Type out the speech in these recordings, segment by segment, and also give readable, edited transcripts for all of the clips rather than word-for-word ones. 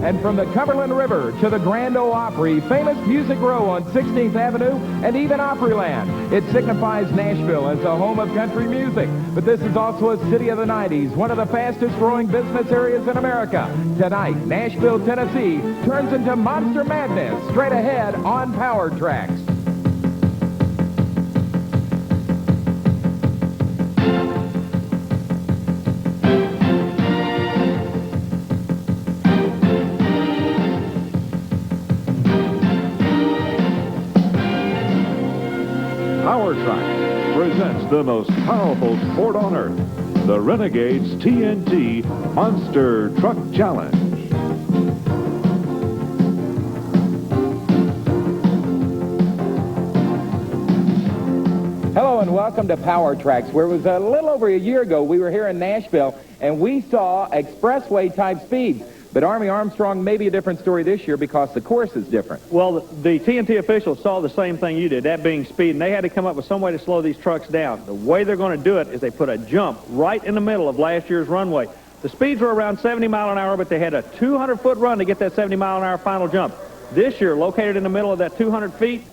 And from the Cumberland River to the Grand Ole Opry, famous Music Row on 16th Avenue, and even Opryland, it signifies Nashville as a home of country music. But this is also a city of the 90s, one of the fastest growing business areas in America. Tonight, Nashville, Tennessee turns into Monster Madness, straight ahead on Power Tracks. Power Tracks presents the most powerful sport on earth, the Renegades TNT Monster Truck Challenge. Hello and welcome to Power Tracks, where it was a little over a year ago we were here in Nashville and we saw expressway type speeds. But Army Armstrong may be a different story this year because the course is different. Well, the TNT officials saw the same thing you did, that being speed, and they had to come up with some way to slow these trucks down. The way they're going to do it is they put a jump right in the middle of last year's runway. The speeds were around 70 miles an hour, but they had a 200-foot run to get that 70 mile an hour final jump. This year, located in the middle of that 200 feet,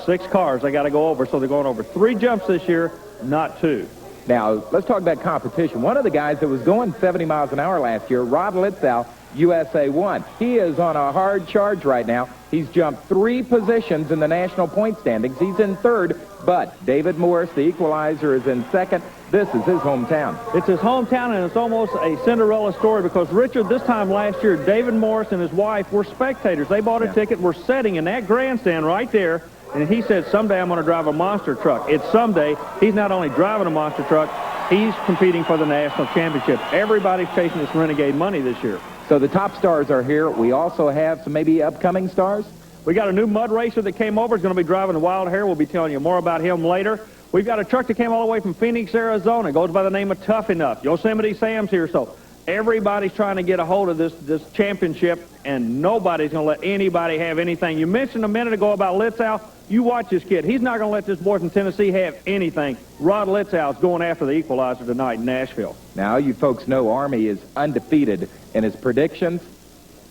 6 cars they got to go over, so they're going over 3 jumps this year, not 2. Now, let's talk about competition. One of the guys that was going 70 miles an hour last year, Rod Litzow, USA 1. He is on a hard charge right now. He's jumped 3 positions in the national point standings. He's in 3rd, but David Morris, the equalizer, is in 2nd. This is his hometown. It's his hometown, and it's almost a Cinderella story because, Richard, this time last year, David Morris and his wife were spectators. They bought a ticket, were sitting in that grandstand right there, and he said, someday I'm going to drive a monster truck. It's someday. He's not only driving a monster truck, he's competing for the national championship. Everybody's chasing this Renegade money this year. So the top stars are here. We also have some maybe upcoming stars. We got a new mud racer that came over. He's going to be driving the Wild Hare. We'll be telling you more about him later. We've got a truck that came all the way from Phoenix, Arizona. It goes by the name of Tough Enough. Yosemite Sam's here. So everybody's trying to get a hold of this championship, and nobody's going to let anybody have anything. You mentioned a minute ago about Litzow. You watch this kid. He's not going to let this boy from Tennessee have anything. Rod Litzow's going after the equalizer tonight in Nashville. Now, you folks know Army is undefeated in his predictions.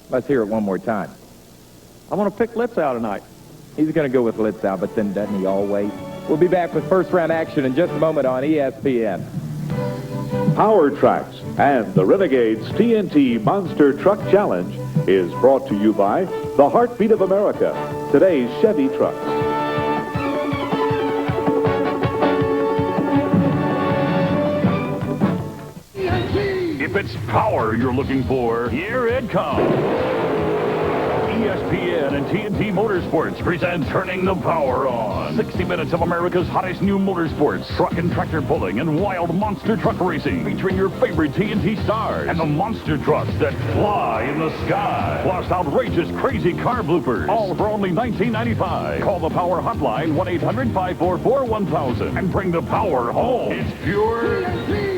Let's hear it one more time. I'm going to pick Litzow tonight. He's going to go with Litzow, but then doesn't he always? We'll be back with first round action in just a moment on ESPN. Power Tracks and the Renegades TNT Monster Truck Challenge is brought to you by the Heartbeat of America, today's Chevy trucks. If it's power you're looking for, here it comes. ESPN and TNT Motorsports present Turning the Power On. 60 minutes of America's hottest new motorsports, truck and tractor pulling, and wild monster truck racing, featuring your favorite TNT stars and the monster trucks that fly in the sky. Plus outrageous crazy car bloopers, all for only $19.95. Call the Power Hotline 1-800-544-1000 and bring the power home. It's pure TNT.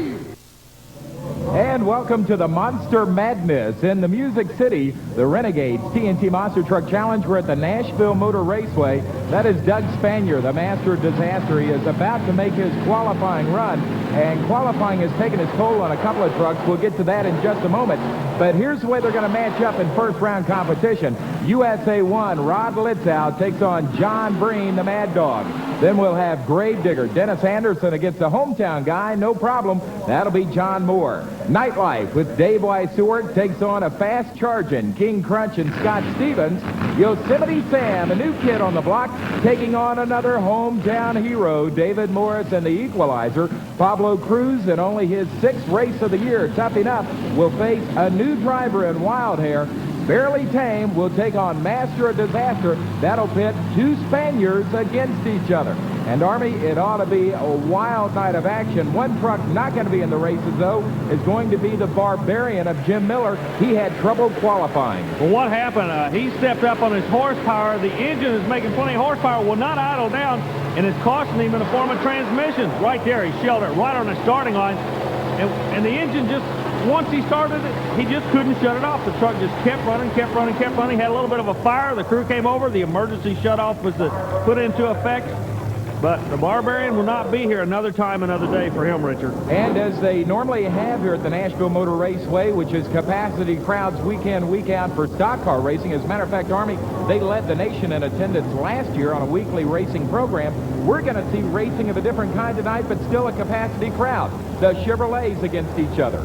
And welcome to the Monster Madness in the Music City, the Renegades TNT Monster Truck Challenge. We're at the Nashville Motor Raceway. That is Doug Spanier, the master of disaster. He is about to make his qualifying run, and qualifying has taken its toll on a couple of trucks. We'll get to that in just a moment. But here's the way they're going to match up in first round competition. USA 1, Rod Litzow takes on John Breen, the Mad Dog. Then we'll have Gravedigger Dennis Anderson against the hometown guy, no problem. That'll be John Moore. Nightlife with Dave Weissewart takes on a fast-charging King Crunch and Scott Stevens. Yosemite Sam, a new kid on the block, taking on another hometown hero, David Morris and the Equalizer. Pablo Cruz, in only his 6th race of the year, Tough Enough, will face a new driver in Wild Hare. Barely Tame will take on Master of Disaster. That'll pit 2 Spaniards against each other. And Army, it ought to be a wild night of action. One truck not going to be in the races, though, is going to be the Barbarian of Jim Miller. He had trouble qualifying. Well, what happened? He stepped up on his horsepower. The engine is making plenty of horsepower, will not idle down, and it's costing him in the form of transmissions. Right there, he shelled it right on the starting line. And the engine just, once he started it, he just couldn't shut it off. The truck just kept running, kept running, kept running. Had a little bit of a fire. The crew came over. The emergency shutoff was put into effect. But the Barbarian will not be here another time, another day for him, Richard. And as they normally have here at the Nashville Motor Raceway, which is capacity crowds week in, week out for stock car racing. As a matter of fact, Army, they led the nation in attendance last year on a weekly racing program. We're going to see racing of a different kind tonight, but still a capacity crowd. The Chevrolets against each other.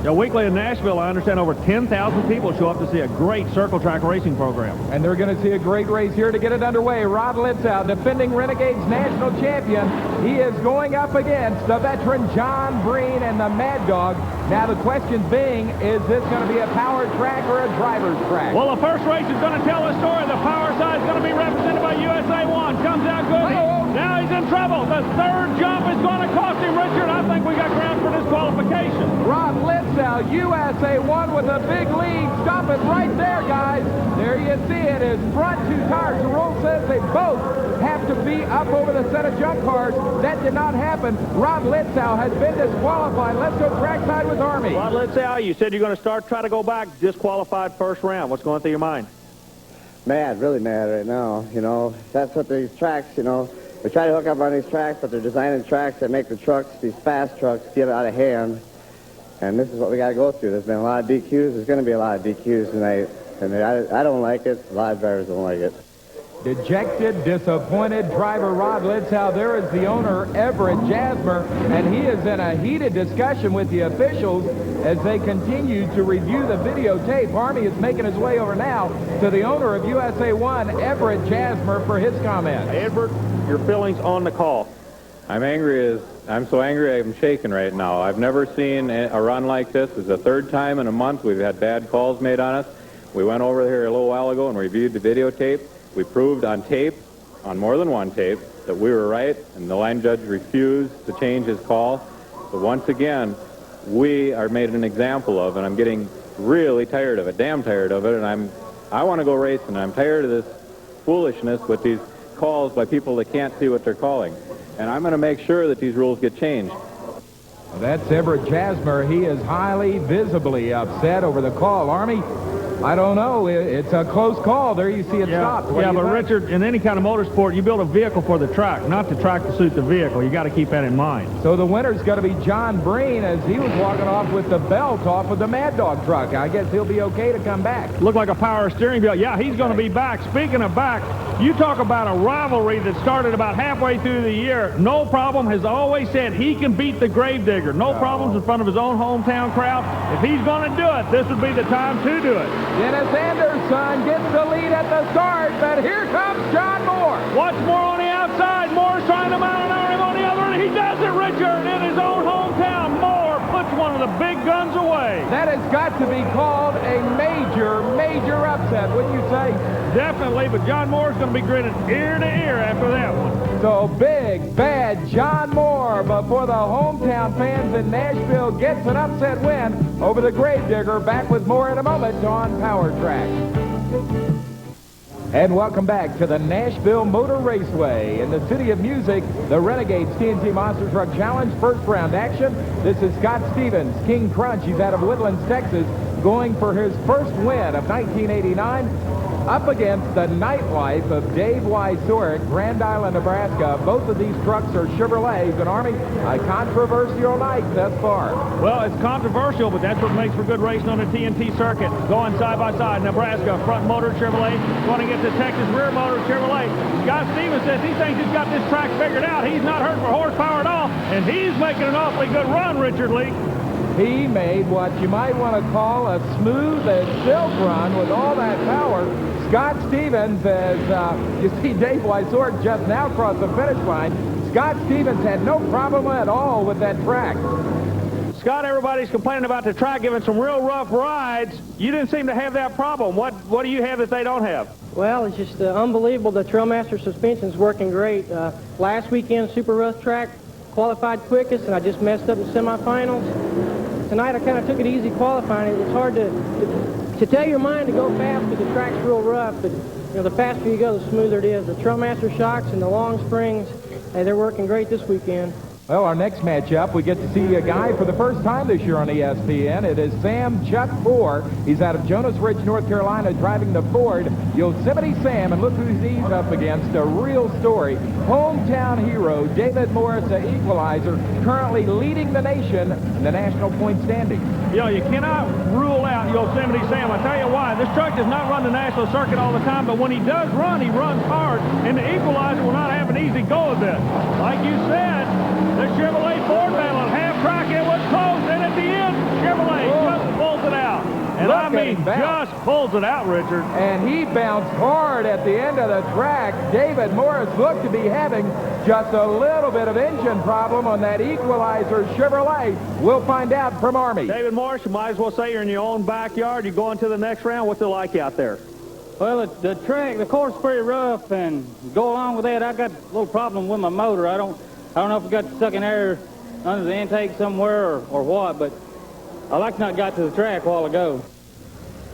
Weekly in Nashville, I understand over 10,000 people show up to see a great circle track racing program. And they're going to see a great race here to get it underway. Rod Litzow, defending Renegades national champion. He is going up against the veteran John Breen and the Mad Dog. Now the question being, is this going to be a power track or a driver's track? Well, the first race is going to tell the story. The power side is going to be represented by USA 1. Comes out good. Now he's in trouble. The third jump is going to cost him, Richard. I think we got ground for disqualification. Rod Litzow, USA 1 with a big lead. Stop it right there, guys. There you see it. His front two tires. The rule says they both have to be up over the set of jump cars. That did not happen. Rod Litzow has been disqualified. Let's go trackside with Army. Rod Litzow, you said you're going to try to go back, disqualified first round. What's going through your mind? Mad, really mad right now. You know, that's what these tracks, you know, we try to hook up on these tracks, but they're designing tracks that make the trucks, these fast trucks, get out of hand. And this is what we got to go through. There's been a lot of DQs. There's going to be a lot of DQs tonight. And I don't like it. A lot of drivers don't like it. Dejected, disappointed driver Rod Litzow. There is the owner, Everett Jasmer, and he is in a heated discussion with the officials as they continue to review the videotape. Army is making his way over now to the owner of USA 1, Everett Jasmer, for his comment. Edward, your feelings on the call? I'm so angry I'm shaking right now. I've never seen a run like this. It's the third time in a month we've had bad calls made on us. We went over here a little while ago and reviewed the videotape. We proved on tape, on more than one tape, that we were right, and the line judge refused to change his call. But once again, we are made an example of, and I'm getting really tired of it, damn tired of it, and I want to go racing. I'm tired of this foolishness with these calls by people that can't see what they're calling. And I'm going to make sure that these rules get changed. That's Everett Jasmer. He is highly, visibly upset over the call. Army, I don't know. It's a close call. There you see it stopped. Yeah, but Richard, in any kind of motorsport, you build a vehicle for the track, not the track to suit the vehicle. You got to keep that in mind. So the winner's going to be John Breen, as he was walking off with the belt off of the Mad Dog truck. I guess he'll be okay to come back. Look like a power steering wheel. Yeah, he's going to be back. Speaking of back, you talk about a rivalry that started about halfway through the year. No Problem has always said he can beat the Gravedigger. No problems in front of his own hometown crowd. If he's going to do it, this would be the time to do it. Dennis Anderson gets the lead at the start, but here comes John Moore. Watch Moore on the outside. Moore's trying to mount an arm on the other end. He does it, Richard, in his own hometown. Moore puts one of the big guns away. That has got to be called a major, major upset, wouldn't you say? Definitely, but John Moore's going to be grinning ear to ear after that one. So big, bad John Moore before the hometown fans in Nashville gets an upset win over the Gravedigger. Back with more in a moment on Power Track. And welcome back to the Nashville Motor Raceway. In the City of Music, the Renegades TNT Monster Truck Challenge first round action. This is Scott Stevens, King Crunch. He's out of Woodlands, Texas, going for his first win of 1989. Up against the Nightlife of Dave Wysorick, Grand Island, Nebraska. Both of these trucks are Chevrolets, and Army, a controversial night thus far. Well, it's controversial, but that's what makes for good racing on the TNT circuit. Going side by side, Nebraska front motor Chevrolet going against the Texas rear motor Chevrolet. Scott Stevens says he thinks he's got this track figured out. He's not hurt for horsepower at all, and he's making an awfully good run, Richard Lee. He made what you might want to call a smooth as silk run with all that power. Scott Stevens, as you see Dave Wysorick just now cross the finish line, Scott Stevens had no problem at all with that track. Scott, everybody's complaining about the track giving some real rough rides. You didn't seem to have that problem. What do you have that they don't have? Well, it's just unbelievable. The Trailmaster suspension's working great. Last weekend, super rough track, qualified quickest, and I just messed up in semifinals. Tonight, I kind of took it easy qualifying. It's hard to tell your mind to go fast because the track's real rough, but you know, the faster you go, the smoother it is. The Trailmaster shocks and the long springs, they're working great this weekend. Well, our next matchup, we get to see a guy for the first time this year on ESPN. It is Sam Chuck Four. He's out of Jonas Ridge, North Carolina, driving the Ford Yosemite Sam. And look who he's up against, a real story. Hometown hero David Morris, the equalizer, currently leading the nation in the national point standings. You know, you cannot rule out Yosemite Sam. I'll tell you why. This truck does not run the national circuit all the time, but when he does run, he runs hard, and the equalizer will not have an easy go of this. Like you said, the Chevrolet Ford battle at half-track, it was close, and at the end, Chevrolet just pulls it out. And I mean, just pulls it out, Richard. And he bounced hard at the end of the track. David Morris looked to be having just a little bit of engine problem on that equalizer Chevrolet. We'll find out from Army. David Morris, you might as well say you're in your own backyard. You go into the next round. What's it like out there? Well, the course is pretty rough, and go along with that, I got a little problem with my motor. I don't know if it got stuck in air under the intake somewhere or what, but I like not got to the track a while ago.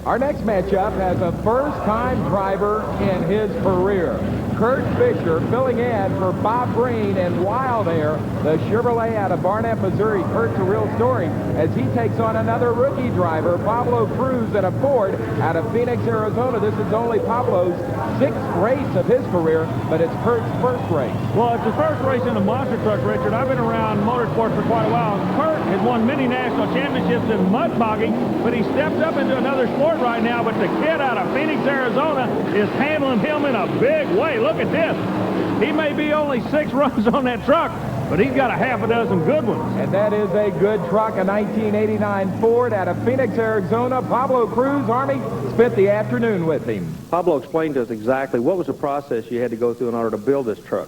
Our next matchup has a first-time driver in his career. Kurt Fisher filling in for Bob Breen in Wild Air, the Chevrolet out of Barnett, Missouri. Kurt's a real story as he takes on another rookie driver, Pablo Cruz, in a Ford out of Phoenix, Arizona. This is only Pablo's 6th race of his career, but it's Kurt's first race. Well, it's his first race in a monster truck, Richard. I've been around motorsports for quite a while. Kurt has won many national championships in mud bogging, but he stepped up into another sport right now. But the kid out of Phoenix, Arizona is handling him in a big way. Look at this. He may be only 6 runs on that truck, but he's got a half a dozen good ones. And that is a good truck, a 1989 Ford out of Phoenix, Arizona. Pablo Cruz, Army, spent the afternoon with him. Pablo explained to us exactly what was the process you had to go through in order to build this truck.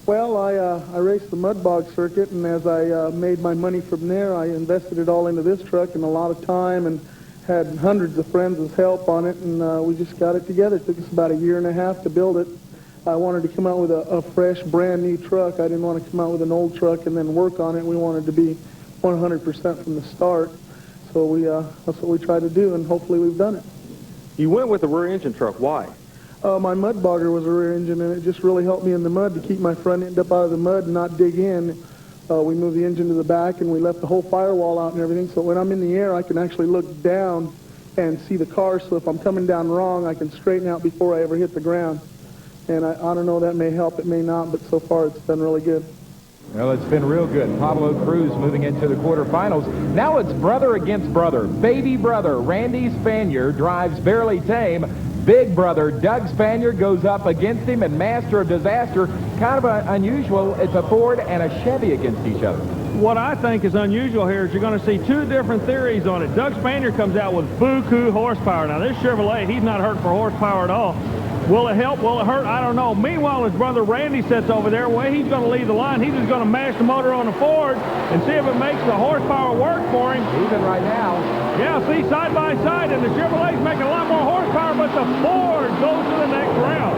Well, I raced the mud bog circuit, and as I made my money from there, I invested it all into this truck and a lot of time, and had hundreds of friends as help on it, and we just got it together. It took us about 1.5 years to build it. I wanted to come out with a fresh, brand-new truck. I didn't want to come out with an old truck and then work on it. We wanted to be 100% from the start. So that's what we tried to do, and hopefully we've done it. You went with the rear engine truck. Why? My mud bogger was a rear engine, and it just really helped me in the mud to keep my front end up out of the mud and not dig in. We moved the engine to the back, and we left the whole firewall out and everything, so when I'm in the air, I can actually look down and see the car, so if I'm coming down wrong, I can straighten out before I ever hit the ground. And I don't know, that may help, it may not, but so far it's been really good. Well, it's been real good. Pablo Cruz moving into the quarterfinals. Now it's brother against brother. Baby brother Randy Spanier drives Barely Tame. Big brother Doug Spanier goes up against him, and Master of Disaster, kind of unusual. It's a Ford and a Chevy against each other. What I think is unusual here is you're going to see 2 different theories on it. Doug Spanier comes out with buku horsepower. Now, this Chevrolet, he's not hurt for horsepower at all. Will it help? Will it hurt? I don't know. Meanwhile, his brother Randy sits over there. Well, he's going to lead the line. He's just going to mash the motor on the Ford and see if it makes the horsepower work for him. Even right now. Yeah, see, side by side, and the Chevrolet's making a lot more horsepower, but the Ford goes to the next round.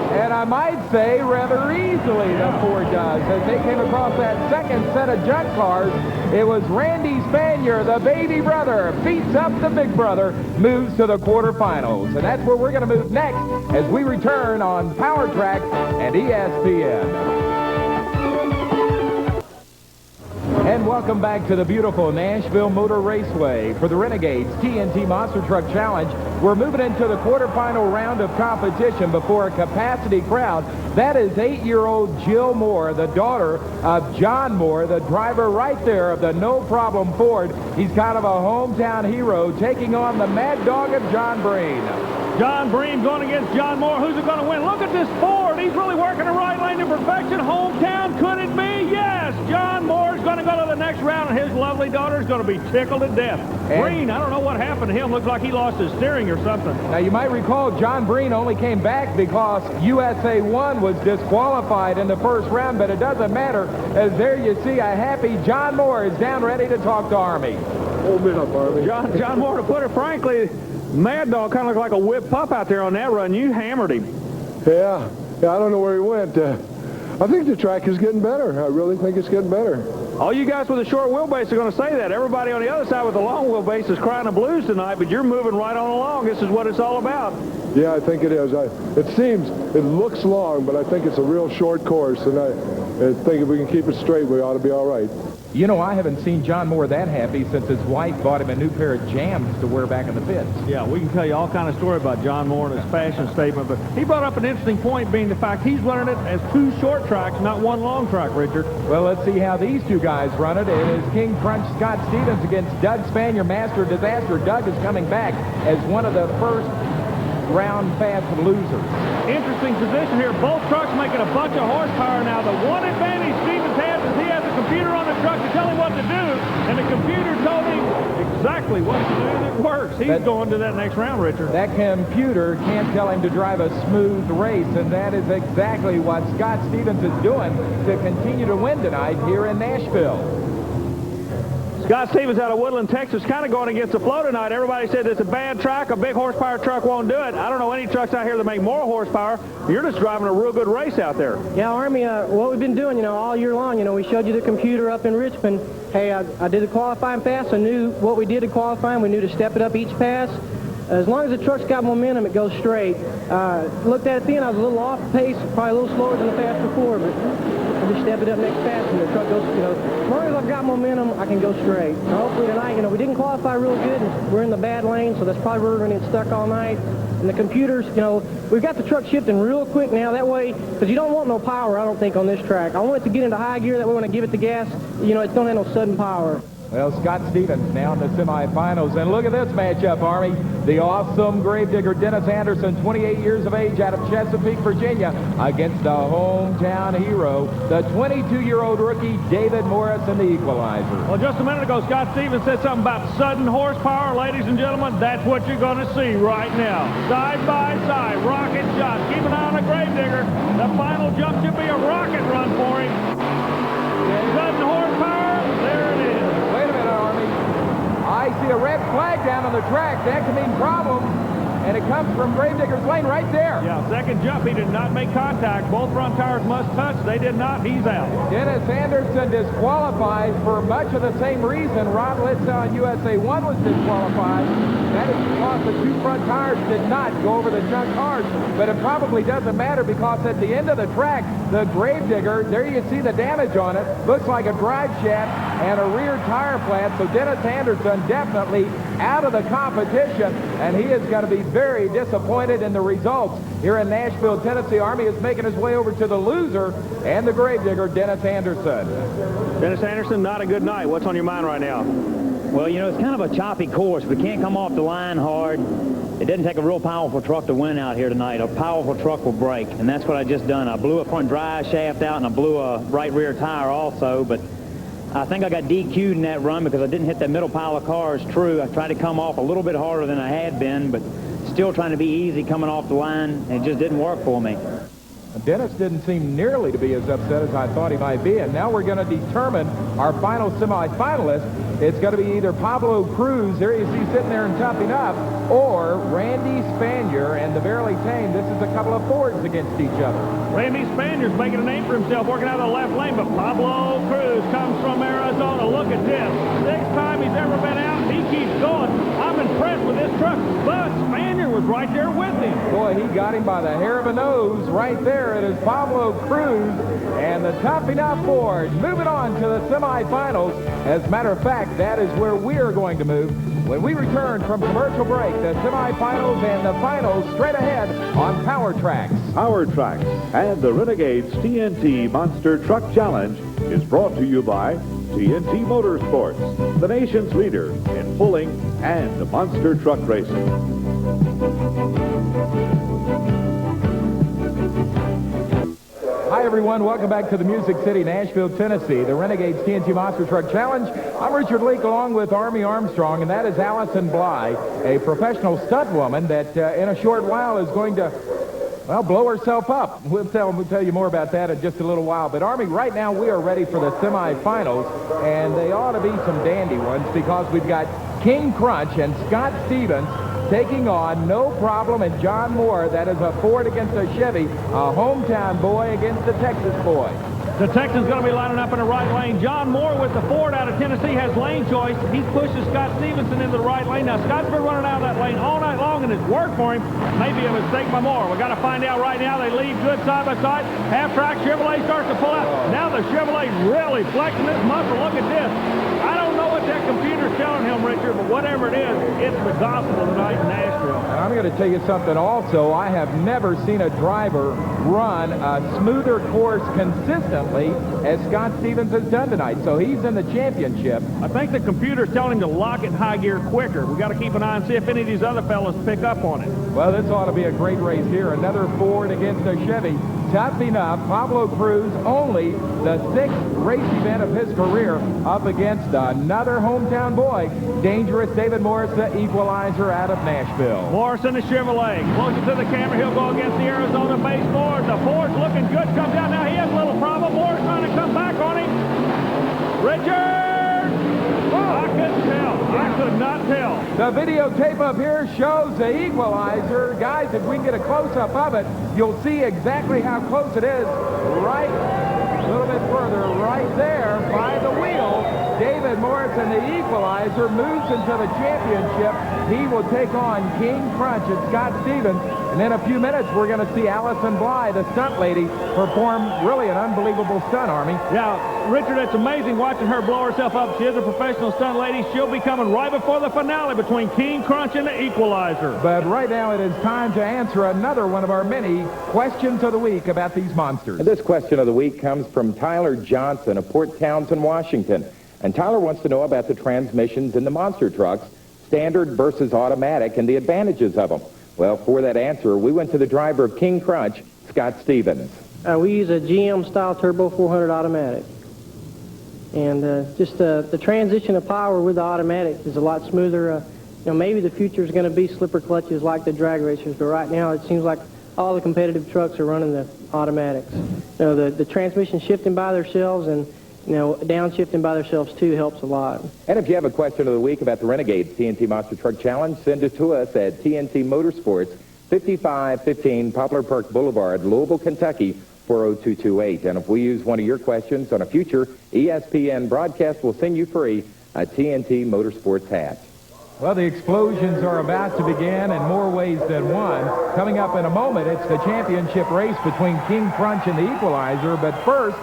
And I might say rather easily the Ford does. As they came across that second set of junk cars, it was Randy Spanier, the baby brother, beats up the big brother, moves to the quarterfinals. And that's where we're going to move next as we return on Power Track and ESPN. And welcome back to the beautiful Nashville Motor Raceway for the Renegades TNT Monster Truck Challenge. We're moving into the quarterfinal round of competition before a capacity crowd. That is 8-year-old Jill Moore, the daughter of John Moore, the driver right there of the No Problem Ford. He's kind of a hometown hero, taking on the mad dog of John Breen. John Breen going against John Moore. Who's it going to win? Look at this Ford. He's really working the right lane to perfection. Hometown, could it be? Yes. John Moore's going to go to the next round, and his lovely daughter is going to be tickled to death. Breen, I don't know what happened to him. Looks like he lost his steering or something. Now, you might recall John Breen only came back because USA 1 was disqualified in the first round, but it doesn't matter, as there you see a happy John Moore is down ready to talk to Army. Hold it up, Army. John Moore, to put it frankly, Mad Dog kind of looked like a whipped pup out there on that run. You hammered him. Yeah, I don't know where he went. I think the track is getting better. I really think it's getting better. All you guys with a short wheelbase are going to say that. Everybody on the other side with the long wheelbase is crying the blues tonight, but you're moving right on along. This is what it's all about. Yeah, I think it is. It looks long, but I think it's a real short course, and I think if we can keep it straight, we ought to be all right. You know, I haven't seen John Moore that happy since his wife bought him a new pair of jams to wear back in the pits. Yeah, we can tell you all kind of story about John Moore and his fashion statement, but he brought up an interesting point, being the fact he's running it as 2 short tracks, not 1 long track, Richard. Well, let's see how these 2 guys run it. It is King Crunch Scott Stevens against Doug Spanier, Master Disaster. Doug is coming back as one of the first round fast losers. Interesting position here. Both trucks making a bunch of horsepower now. The one advantage Stevens has is he has a computer on the truck to tell him what to do, and the computer told him exactly what to do, and it works. He's going to that next round, Richard. That computer can't tell him to drive a smooth race, and that is exactly what Scott Stevens is doing to continue to win tonight here in Nashville. Scott Stevens out of Woodland, Texas, kind of going against the flow tonight. Everybody said it's a bad track. A big horsepower truck won't do it. I don't know any trucks out here that make more horsepower. You're just driving a real good race out there. Yeah, Army, what we've been doing, all year long, we showed you the computer up in Richmond. Hey, I did the qualifying pass. I knew what we did to qualifying. We knew to step it up each pass. As long as the truck's got momentum, it goes straight. Looked at it then, I was a little off pace, probably a little slower than the pass before, but I just step it up next pass, and the truck goes, as long as I've got momentum, I can go straight. So hopefully tonight, we didn't qualify real good, and we're in the bad lane, so that's probably where we're going to get stuck all night. And the computers, we've got the truck shifting real quick now, that way, because you don't want no power, I don't think, on this track. I want it to get into high gear, that way when I give it the gas, it's going to have no sudden power. Well, Scott Stevens now in the semifinals. And look at this matchup, Army. The awesome gravedigger Dennis Anderson, 28 years of age, out of Chesapeake, Virginia, against the hometown hero, the 22-year-old rookie David Morrison, the equalizer. Well, just a minute ago, Scott Stevens said something about sudden horsepower. Ladies and gentlemen, that's what you're going to see right now. Side by side, rocket shots. Keep an eye on the gravedigger. The final jump should be a rocket run for him. Sudden horsepower, there it is. I see a red flag down on the track. That could mean problems. And it comes from Gravedigger's lane right there. Yeah, second jump, he did not make contact. Both front tires must touch. They did not. He's out. Dennis Anderson disqualified for much of the same reason Ron Litza on USA 1 was disqualified. That is because the 2 front tires did not go over the junk cars. But it probably doesn't matter because at the end of the track, the Gravedigger, there you see the damage on it. Looks like a drive shaft and a rear tire flat. So Dennis Anderson definitely out of the competition, and he is going to be very disappointed in the results here in Nashville, Tennessee. Army is making his way over to the loser and the gravedigger, Dennis Anderson. Dennis Anderson, not a good night. What's on your mind right now? Well, it's kind of a choppy course. We can't come off the line hard. It doesn't take a real powerful truck to win out here tonight. A powerful truck will break, and that's what I just done. I blew a front drive shaft out, and I blew a right rear tire also, but I think I got DQ'd in that run because I didn't hit that middle pile of cars true. I tried to come off a little bit harder than I had been, but still trying to be easy coming off the line, and it just didn't work for me. Dennis didn't seem nearly to be as upset as I thought he might be, and now we're going to determine our final semifinalist. It's going to be either Pablo Cruz, there you see sitting there and toughening up, or Randy Spanier and the Barely Tame. This is a couple of Fords against each other. Randy Spanier's making a name for himself working out of the left lane, but Pablo Cruz comes from Arizona. Look at this. 6th time he's ever been out. He keeps going. I'm impressed with this truck, but Spanier was right there with him. Boy, he got him by the hair of a nose. Right there it is Pablo Cruz and the toughening up Ford. Moving on to the semifinals. As a matter of fact, that is where we are going to move when we return from commercial break. The semifinals and the finals straight ahead on Power Tracks. Power Tracks and the Renegades TNT Monster Truck Challenge is brought to you by TNT Motorsports, the nation's leader in pulling and monster truck racing. Hi, everyone. Welcome back to the Music City, Nashville, Tennessee, the Renegades TNT Monster Truck Challenge. I'm Richard Leake along with Army Armstrong, and that is Allison Bly, a professional stunt woman that in a short while is going to, well, blow herself up. We'll tell you more about that in just a little while. But, Army, right now we are ready for the semifinals, and they ought to be some dandy ones because we've got King Crunch and Scott Stevens taking on No Problem and John Moore. That is a Ford against a Chevy, a hometown boy against a Texas boy. The Texan's going to be lining up in the right lane. John Moore with the Ford out of Tennessee has lane choice. He pushes Scott Stevenson into the right lane. Now, Scott's been running out of that lane all night long, and it's worked for him. Maybe a mistake by Moore. We've got to find out right now. They lead good side by side. Half-track Chevrolet starts to pull out. Now the Chevrolet really flexing this muscle. Look at this. I don't know what that computer's telling him, Richard, but whatever it is, it's the gospel tonight in Nashville. And I'm going to tell you something also. I have never seen a driver run a smoother course consistently as Scott Stevens has done tonight. So he's in the championship. I think the computer's telling him to lock it high gear quicker. We've got to keep an eye and see if any of these other fellas pick up on it. Well, this ought to be a great race here. Another Ford against a Chevy. Tough enough. Pablo Cruz, only the 6th race event of his career, up against another hometown boy, dangerous David Morris, the equalizer out of Nashville. Morris in the Chevrolet. Closer to the camera. He'll go against the Arizona base Ford. The Ford's looking good. Comes out. Now he has a little problem. Morris trying to come back on him. Richard! I couldn't tell. I could not tell. The videotape up here shows the equalizer. Guys, if we can get a close-up of it, you'll see exactly how close it is. Right, a little bit further, right there by the wheel. David Morris and the equalizer moves into the championship. He will take on King Crunch and Scott Stevens. And in a few minutes, we're going to see Allison Bly, the stunt lady, perform really an unbelievable stunt, Army. Yeah, Richard, it's amazing watching her blow herself up. She is a professional stunt lady. She'll be coming right before the finale between King Crunch and the equalizer. But right now, it is time to answer another one of our many questions of the week about these monsters. And this question of the week comes from Tyler Johnson of Port Townsend, Washington. And Tyler wants to know about the transmissions in the monster trucks, standard versus automatic, and the advantages of them. Well, for that answer, we went to the driver of King Crunch, Scott Stevens. We use a GM-style Turbo 400 automatic. And just the transition of power with the automatic is a lot smoother. Maybe the future is going to be slipper clutches like the drag racers, but right now it seems like all the competitive trucks are running the automatics. The transmission shifting by themselves and downshifting by themselves, too, helps a lot. And if you have a question of the week about the Renegades TNT Monster Truck Challenge, send it to us at TNT Motorsports, 5515 Poplar Park Boulevard, Louisville, Kentucky, 40228. And if we use one of your questions on a future ESPN broadcast, we'll send you free a TNT Motorsports hat. Well, the explosions are about to begin in more ways than one. Coming up in a moment, it's the championship race between King Crunch and the equalizer. But first,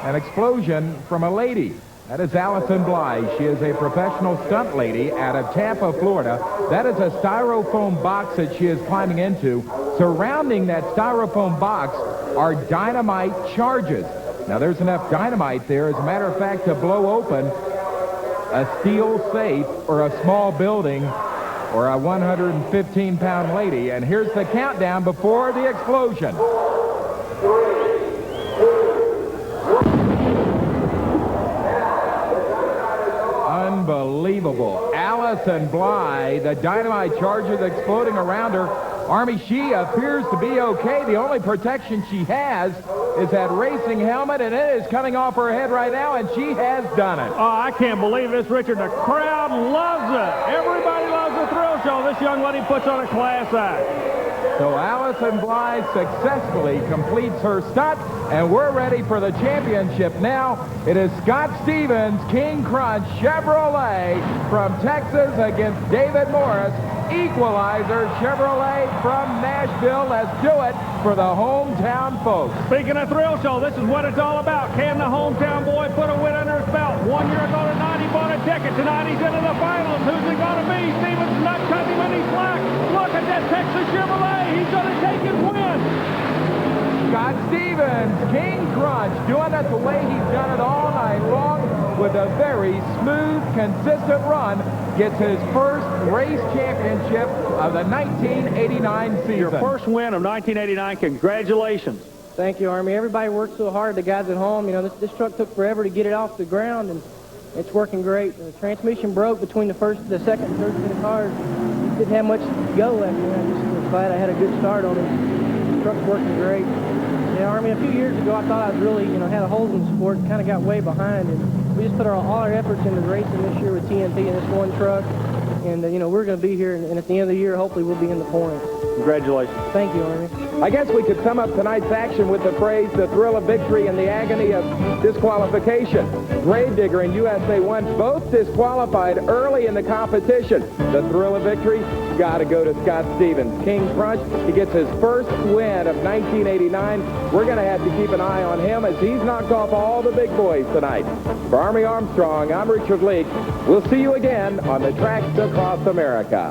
an explosion from a lady. That is Allison Bly. She is a professional stunt lady out of Tampa, Florida. That is a styrofoam box that she is climbing into. Surrounding that styrofoam box are dynamite charges. Now, there's enough dynamite there, as a matter of fact, to blow open a steel safe or a small building or a 115-pound lady. And here's the countdown before the explosion. 3, 2, unbelievable. Allison Bly, the dynamite charges exploding around her. Army, she appears to be okay. The only protection she has is that racing helmet, and it is coming off her head right now, and she has done it. Oh, I can't believe this, Richard. The crowd loves it. Everybody loves the thrill show. This young lady puts on a class act. So Allison Bly successfully completes her stunt, and we're ready for the championship now. It is Scott Stevens, King Crunch Chevrolet from Texas against David Morris, Equalizer Chevrolet from Nashville. Let's do it for the hometown folks. Speaking of thrill show, this is what it's all about. Can the hometown boy put a win under his belt? 1 year ago tonight, he bought a ticket. Tonight, he's into the finals. Who's it going to be? Stevens not cutting him any slack. Look at that Texas Chevrolet. He's going to take his win. Scott Stevens, King Crunch, doing it the way he's done it all night long with a very smooth, consistent run, gets his first race championship of the 1989 season. Your first win of 1989. Congratulations. Thank you, Army. Everybody worked so hard. The guys at home, this truck took forever to get it off the ground, and it's working great. The transmission broke between the second and third set of cars. Didn't have much to go after that. I just was glad I had a good start on it. The truck's working great. Yeah, Army, a few years ago, I thought I was really, had a hold in the sport and kind of got way behind. And we just put all our efforts into racing this year with TNT and this one truck. And, we're going to be here, and at the end of the year, hopefully we'll be in the points. Congratulations. Thank you, Army. I guess we could sum up tonight's action with the phrase, the thrill of victory and the agony of disqualification. Gravedigger and USA 1 both disqualified early in the competition. The thrill of victory, got to go to Scott Stevens. King Crunch, he gets his first win of 1989. We're going to have to keep an eye on him as he's knocked off all the big boys tonight. For Army Armstrong, I'm Richard Leake. We'll see you again on the tracks across America.